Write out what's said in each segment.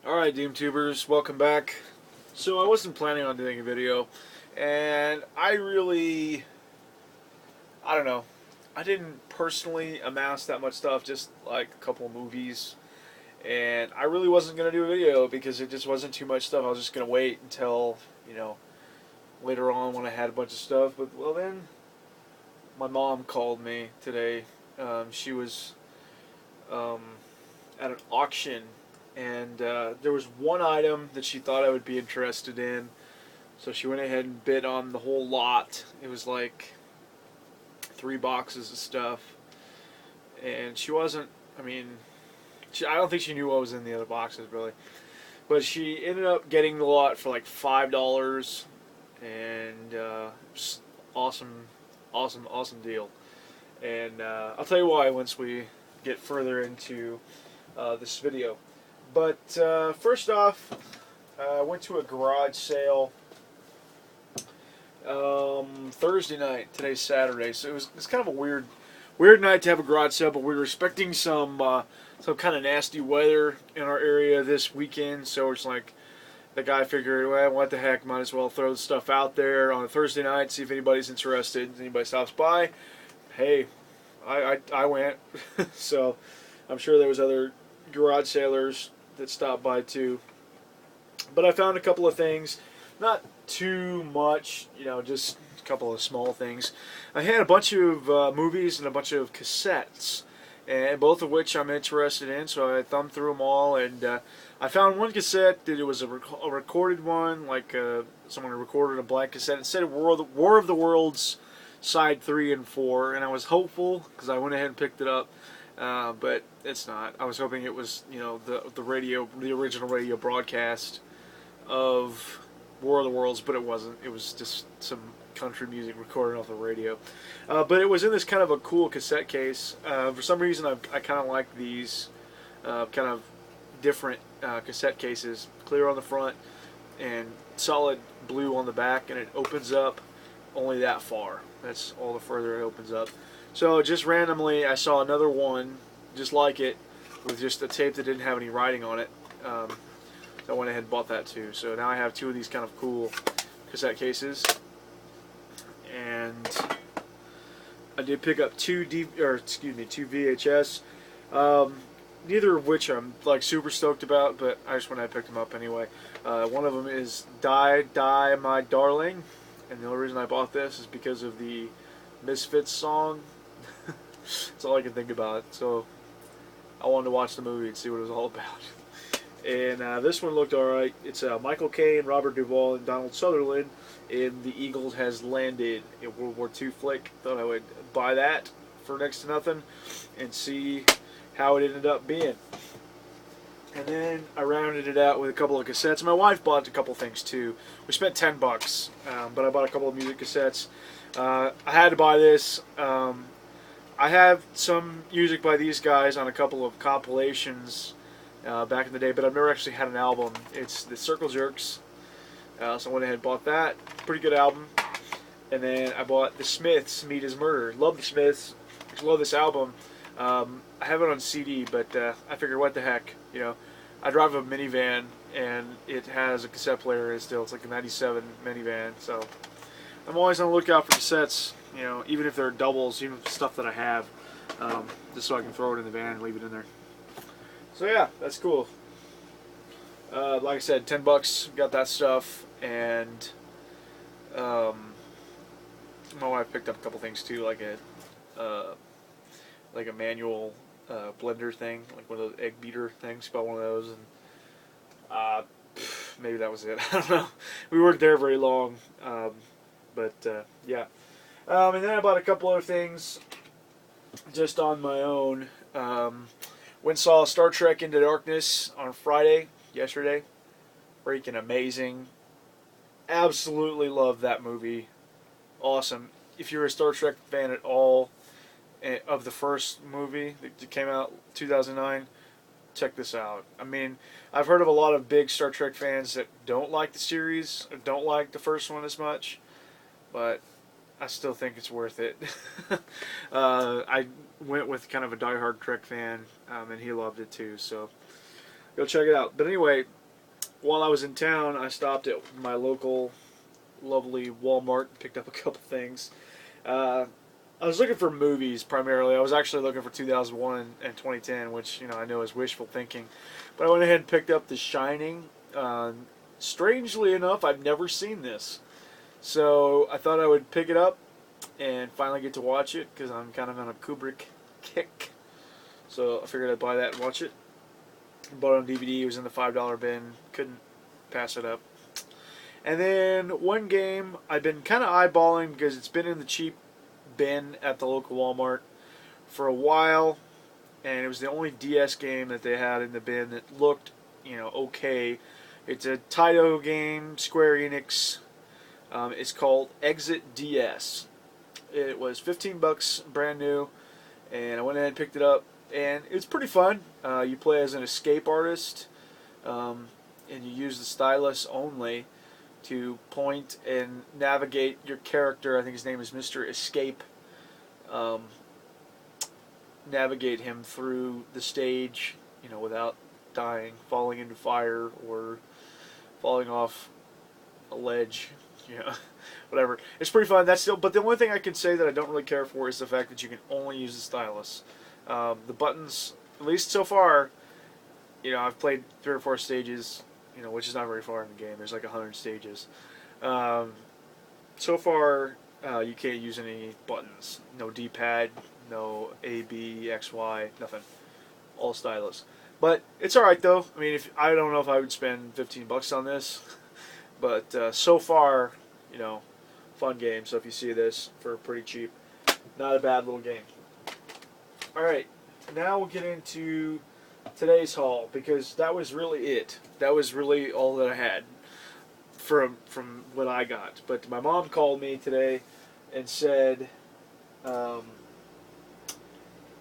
Alright, DoomTubers, welcome back. So I wasn't planning on doing a video, and I don't know, I didn't personally amass that much stuff, just like a couple of movies, and I really wasn't going to do a video because it just wasn't too much stuff. I was just going to wait until, later on when I had a bunch of stuff. But, well, then my mom called me today. She was at an auction, and there was one item that she thought I would be interested in, so she went ahead and bid on the whole lot. It was like 3 boxes of stuff, and she wasn't, I don't think she knew what was in the other boxes really, but she ended up getting the lot for like $5, and just awesome deal. And I'll tell you why once we get further into this video. But first off, I went to a garage sale Thursday night. Today's Saturday, so it's kind of a weird night to have a garage sale. But we were expecting some kind of nasty weather in our area this weekend, so it's like the guy figured, well, what the heck, might as well throw the stuff out there on a Thursday night, see if anybody's interested. If anybody stops by, hey, I went. So I'm sure there was other garage sailors that stopped by too. But I found a couple of things, not too much, just a couple of small things. I had a bunch of movies and a bunch of cassettes, and both of which I'm interested in, so I thumbed through them all, and I found one cassette that it was a recorded one, like someone recorded a blank cassette. It said War of the Worlds Side 3 and 4, and I was hopeful because I went ahead and picked it up. But it's not. I was hoping it was, the original radio broadcast of War of the Worlds, but it wasn't. It was just some country music recorded off the radio. But it was in this kind of a cool cassette case. For some reason, I kind of like these kind of different cassette cases. Clear on the front and solid blue on the back, and it opens up only that far. That's all the further it opens up. So just randomly, I saw another one just like it with just a tape that didn't have any writing on it. So I went ahead and bought that too. So now I have 2 of these kind of cool cassette cases, and I did pick up 2 VHS. Neither of which I'm like super stoked about, but I just went ahead and picked them up anyway. One of them is Die Die My Darling, and the only reason I bought this is because of the Misfits song. That's all I can think about. So I wanted to watch the movie and see what it was all about. And this one looked alright. It's Michael Caine, Robert Duvall, and Donald Sutherland in The Eagle Has Landed, a World War II flick. Thought I would buy that for next to nothing and see how it ended up being. And then I rounded it out with a couple of cassettes. My wife bought a couple things too. We spent $10, but I bought a couple of music cassettes. I had to buy this. I have some music by these guys on a couple of compilations back in the day, but I've never actually had an album. It's the Circle Jerks, so I went ahead and bought that. Pretty good album. And then I bought the Smiths, Meat is Murder. Love the Smiths. Love this album. I have it on CD, but I figured, what the heck, I drive a minivan, and it has a cassette player. It's like a '97 minivan, so I'm always on the lookout for cassettes, even if they're doubles, even stuff that I have, just so I can throw it in the van and leave it in there. So yeah, that's cool. Like I said, $10, got that stuff, and my wife picked up a couple things too, like a manual blender thing, like one of those egg beater things. Bought one of those, and maybe that was it. I don't know. We weren't there very long, but yeah. And then I bought a couple other things just on my own. Went and saw Star Trek Into Darkness on Friday, yesterday. Freaking amazing. Absolutely love that movie. Awesome. If you're a Star Trek fan at all, of the first movie that came out 2009, check this out. I've heard of a lot of big Star Trek fans that don't like the series, or don't like the first one as much, but I still think it's worth it. I went with kind of a diehard Trek fan, and he loved it too, so go check it out. But anyway, while I was in town, I stopped at my local lovely Walmart and picked up a couple things. Uh, I was looking for movies primarily. I was actually looking for 2001 and 2010, which I know is wishful thinking. But I went ahead and picked up The Shining. Strangely enough, I've never seen this. So I thought I would pick it up and finally get to watch it because I'm kind of on a Kubrick kick. So I figured I'd buy that and watch it. Bought it on DVD. It was in the $5 bin. Couldn't pass it up. And then one game I've been kind of eyeballing because it's been in the cheap bin at the local Walmart for a while, and it was the only DS game that they had in the bin that looked, okay. It's a Taito game, Square Enix. It's called Exit DS. It was $15, brand new, and I went ahead and picked it up, and it's pretty fun. You play as an escape artist, and you use the stylus only to point and navigate your character. I think his name is Mr. Escape. Navigate him through the stage, without dying, falling into fire, or falling off a ledge, whatever. It's pretty fun. But the only thing I can say that I don't really care for is the fact that you can only use the stylus. The buttons, at least so far, I've played 3 or 4 stages, which is not very far in the game. There's like 100 stages. So far, you can't use any buttons. No D-pad, no A, B, X, Y, nothing. All stylus. But it's alright though. I mean, I don't know if I would spend $15 on this, but so far, fun game. So if you see this for pretty cheap, not a bad little game. Alright, now we'll get into today's haul, because that was really it. That was really all that I had from what I got. But my mom called me today and said,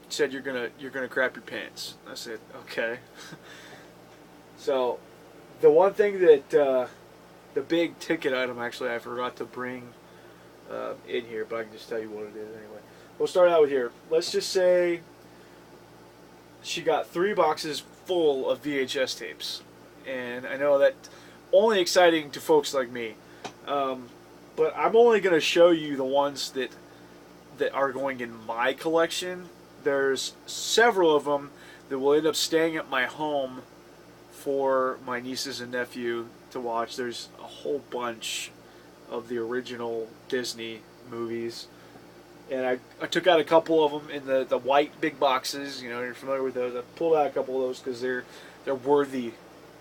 you're gonna crap your pants. I said, okay. So the one thing that the big ticket item, actually, I forgot to bring in here, but I can just tell you what it is anyway. We'll start out with here. Let's just say she got 3 boxes full of VHS tapes, and I know that only exciting to folks like me, but I'm only going to show you the ones that are going in my collection. There's several of them that will end up staying at my home for my nieces and nephew to watch. There's a whole bunch of the original Disney movies, and I took out a couple of them in the white big boxes. You're familiar with those. I pulled out a couple of those because they're worthy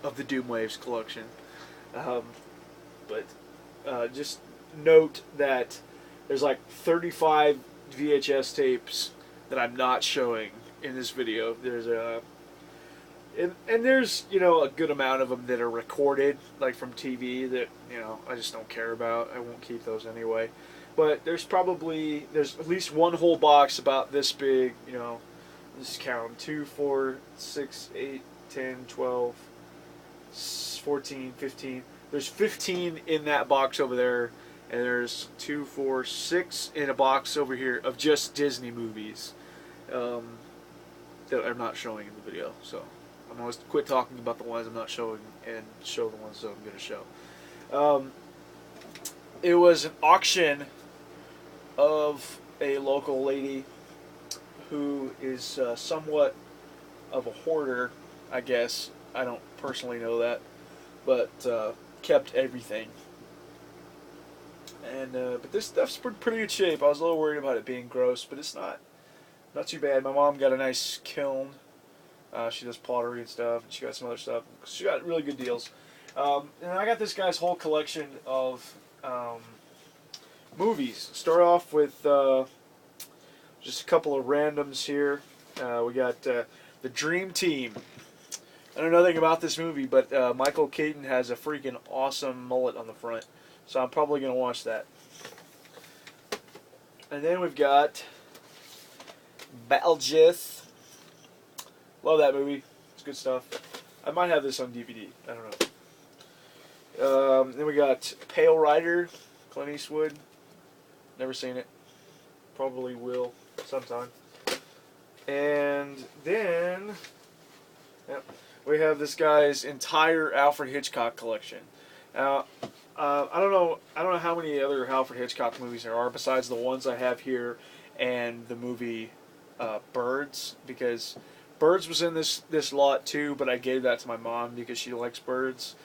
of the Doomwaves collection. But just note that there's like 35 VHS tapes that I'm not showing in this video. There's and there's a good amount of them that are recorded, like from TV, that I just don't care about. I won't keep those anyway. But there's at least one whole box about this big. Just count 2, 4, 6, 8, 10, 12, 14, 15. There's 15 in that box over there, and there's 2, 4, 6 in a box over here of just Disney movies that I'm not showing in the video. So I'm going to quit talking about the ones I'm not showing and show the ones that I'm going to show. It was an auction of a local lady who is somewhat of a hoarder, I guess. I don't personally know that, but kept everything. And but this stuff's pretty good shape. I was a little worried about it being gross, but it's not too bad. My mom got a nice kiln. She does pottery and stuff, and she got some other stuff. She got really good deals. And I got this guy's whole collection of movies. Start off with just a couple of randoms here. We got The Dream Team. I don't know anything about this movie, but Michael Keaton has a freaking awesome mullet on the front, so I'm probably going to watch that. And then we've got Beetlejuice. Love that movie. It's good stuff. I might have this on DVD. I don't know. Then we got Pale Rider, Clint Eastwood. Never seen it. Probably will sometime. And then, yep. we have this guy's entire Alfred Hitchcock collection. Now, I don't know how many other Alfred Hitchcock movies there are besides the ones I have here and the movie Birds, because Birds was in this lot too, but I gave that to my mom because she likes Birds,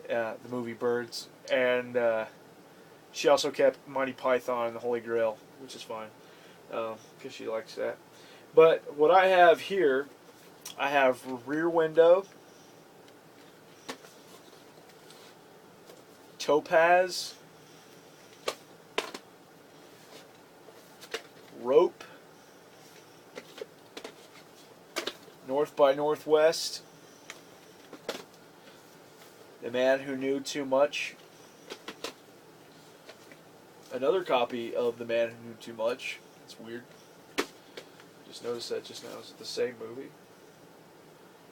the movie Birds, and she also kept Monty Python and the Holy Grail, which is fine because she likes that. But what I have here, I have Rear Window, Topaz, Rope, North by Northwest, The Man Who Knew Too Much, another copy of The Man Who Knew Too Much. It's weird. Just noticed that just now. Is it the same movie?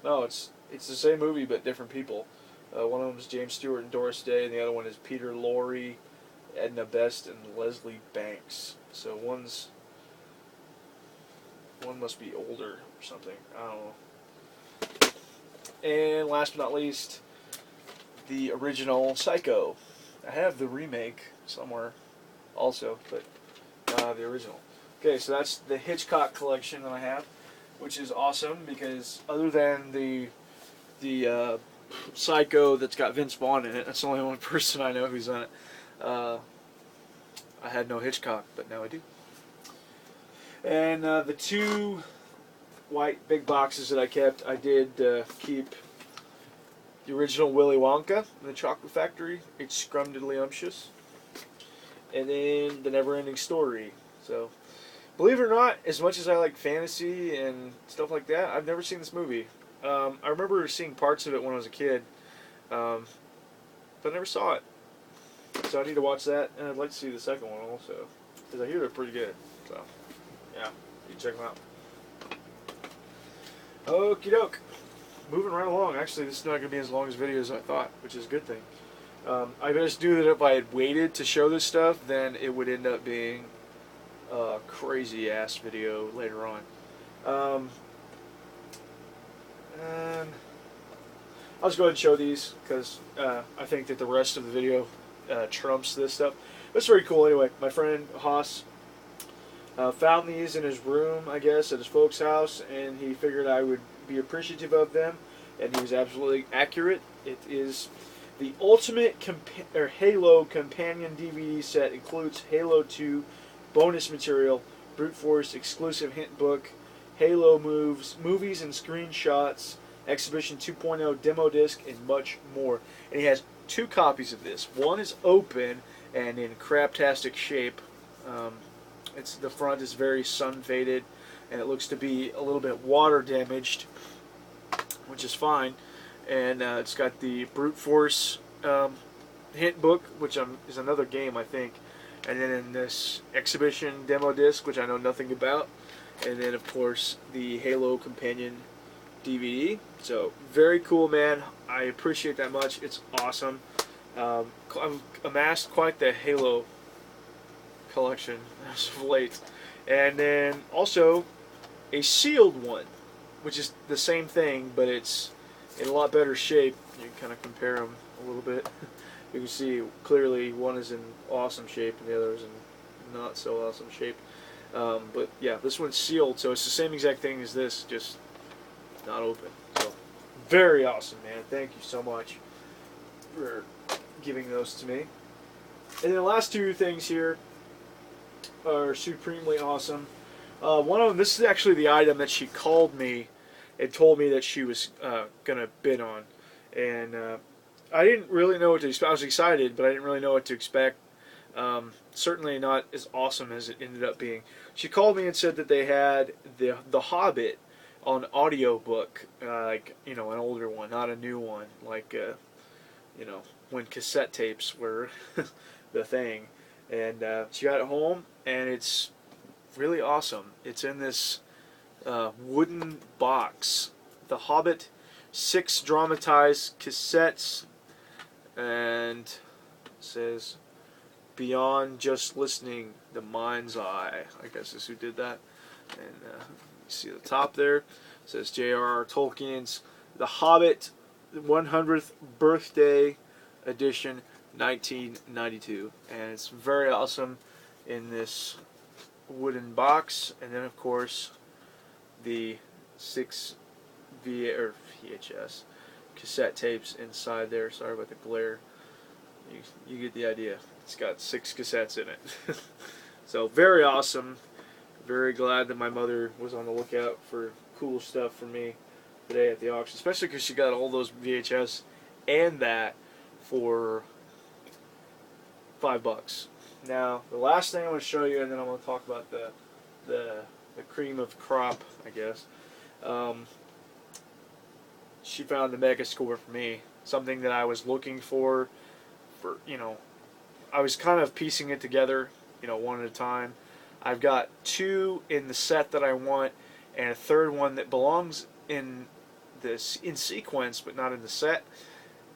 No, it's the same movie but different people. One of them is James Stewart and Doris Day, and the other one is Peter Lorre, Edna Best, and Leslie Banks. So one must be older or something. I don't know. And last but not least, the original Psycho. I have the remake somewhere also, but the original. Okay, so that's the Hitchcock collection that I have, which is awesome because other than the Psycho that's got Vince Vaughn in it, that's the only one person I know who's in it. I had no Hitchcock, but now I do. And the two white big boxes that I kept, I did keep the original Willy Wonka and the Chocolate Factory. It's scrumdiddlyumptious. And then The Never-Ending Story. So, believe it or not, as much as I like fantasy and stuff like that, I've never seen this movie. I remember seeing parts of it when I was a kid, but I never saw it. So I need to watch that, and I'd like to see the second one also, because I hear they're pretty good. So, yeah, you can check them out. Okie doke. Moving right along. Actually, this is not going to be as long as video as I thought, which is a good thing. I just knew that if I had waited to show this stuff, then it would end up being a crazy ass video later on. And I'll just go ahead and show these because I think that the rest of the video trumps this stuff. It's very cool anyway. My friend Haas found these in his room, I guess, at his folks' house, and he figured I would be appreciative of them, and he was absolutely accurate. It is the Ultimate Halo Companion DVD set. Includes Halo 2 bonus material, Brute Force exclusive hint book, Halo movies and screenshots, Exhibition 2.0 demo disc, and much more. And he has two copies of this. One is open and in craptastic shape. The front is very sun faded, and it looks to be a little bit water damaged, which is fine. And it's got the Brute Force hint book, which is another game, I think. And then in this Exhibition demo disc, which I know nothing about. And then, of course, the Halo Companion DVD. So, very cool, man. I appreciate that much. It's awesome. I've amassed quite the Halo collection as of late. And then, also, a sealed one, which is the same thing, but it's in a lot better shape. You can kind of compare them a little bit. You can see clearly one is in awesome shape and the other is in not so awesome shape. But yeah, this one's sealed, so it's the same exact thing as this, just not open. So, very awesome, man. Thank you so much for giving those to me. And then the last two things here are supremely awesome. One of them, this is actually the item that she called me and told me that she was going to bid on. And I didn't really know what to expect. I was excited, but I didn't really know what to expect. Certainly not as awesome as it ended up being. She called me and said that they had the Hobbit on audiobook, like, you know, an older one, not a new one, like, you know, when cassette tapes were the thing. And she got it home, and it's really awesome. It's in this wooden box. The Hobbit 6 dramatized cassettes, and it says Beyond Just Listening, The Mind's Eye. I guess is who did that. And you see the top there. It says J.R.R. Tolkien's The Hobbit 100th Birthday Edition 1992. And it's very awesome in this wooden box. And then, of course, the 6 VHS cassette tapes inside there. Sorry about the glare. You get the idea. It's got 6 cassettes in it. So very awesome. Very glad that my mother was on the lookout for cool stuff for me today at the auction, especially because she got all those VHS and that for $5. Now the last thing I want to show you, and then I'm going to talk about the cream of crop, I guess. She found the mega score for me, something that I was looking for, you know, I was kind of piecing it together, you know, one at a time. I've got 2 in the set that I want, and a third one that belongs in sequence, but not in the set.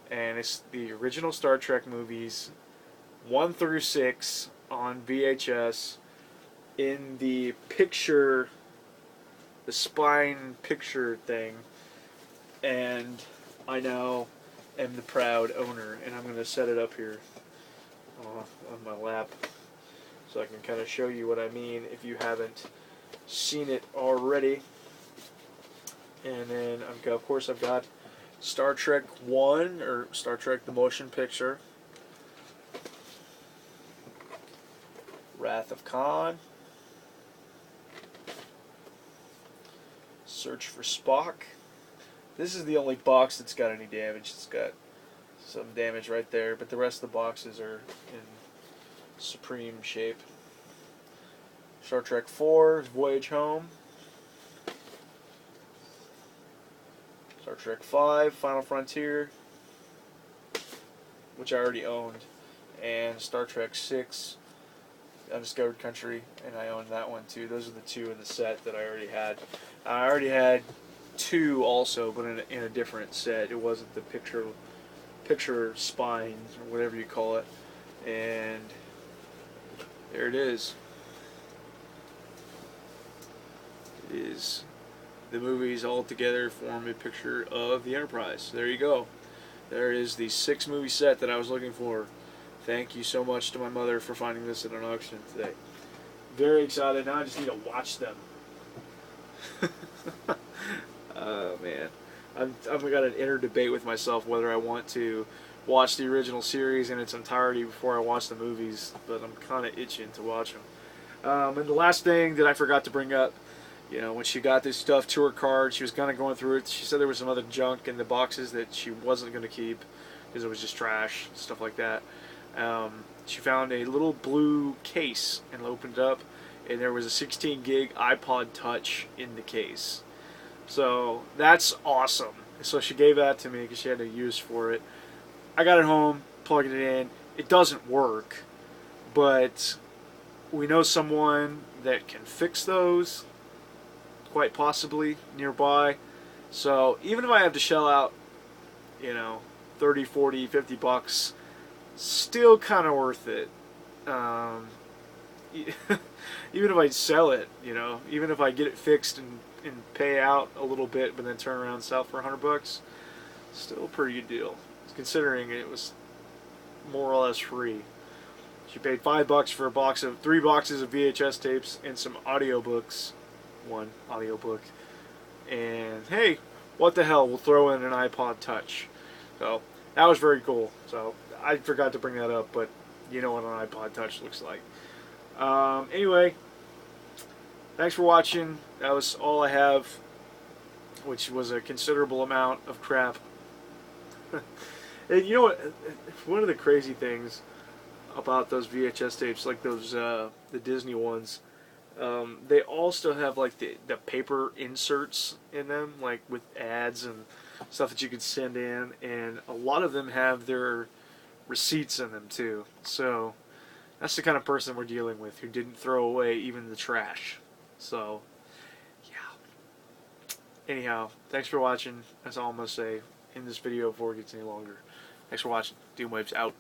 And it's the original Star Trek movies, 1 through 6, on VHS, in the picture, the spine picture thing. And I now am the proud owner, and I'm going to set it up here on my lap so I can kind of show you what I mean if you haven't seen it already. And then of course I've got Star Trek 1, or Star Trek the Motion Picture, Wrath of Khan, Search for Spock. This is the only box that's got any damage. It's got some damage right there, but the rest of the boxes are in supreme shape. Star Trek 4, Voyage Home. Star Trek 5, Final Frontier, which I already owned. And Star Trek 6, Undiscovered Country, and I owned that one too. Those are the 2 in the set that I already had. I already had 2 also, but in a different set. It wasn't the picture spine, or whatever you call it. And there it is. It is the movies all together form a picture of the Enterprise. There you go. There is the 6 movie set that I was looking for. Thank you so much to my mother for finding this at an auction today. Very excited. Now I just need to watch them. Oh man, I've got an inner debate with myself whether I want to watch the original series in its entirety before I watch the movies, but I'm kind of itching to watch them. And the last thing that I forgot to bring up, you know, when she got this stuff to her card, she was kind of going through it. She said there was some other junk in the boxes that she wasn't going to keep because it was just trash, stuff like that. She found a little blue case and opened it up, and there was a 16 gig iPod Touch in the case. So that's awesome. So she gave that to me because she had no use for it. I got it home, plugged it in. It doesn't work, but we know someone that can fix those, quite possibly nearby. So even if I have to shell out, you know, 30, 40, 50 bucks, still kind of worth it. Even if I sell it, you know, even if I get it fixed and pay out a little bit, but then turn around and sell for 100 bucks, still a pretty good deal, considering it was more or less free. She paid $5 for a box of 3 boxes of VHS tapes and some audiobooks, 1 audiobook, and hey, what the hell, we'll throw in an iPod Touch. So that was very cool. So I forgot to bring that up, but you know what an iPod Touch looks like. Anyway, thanks for watching. That was all I have, which was a considerable amount of crap. And you know what? One of the crazy things about those VHS tapes, like those the Disney ones, they all still have like the paper inserts in them, like with ads and stuff that you could send in, and a lot of them have their receipts in them too. So that's the kind of person we're dealing with, who didn't throw away even the trash. So yeah. Anyhow, thanks for watching. That's all I'm going to say in this video before it gets any longer. Thanks for watching. Doomwaves out.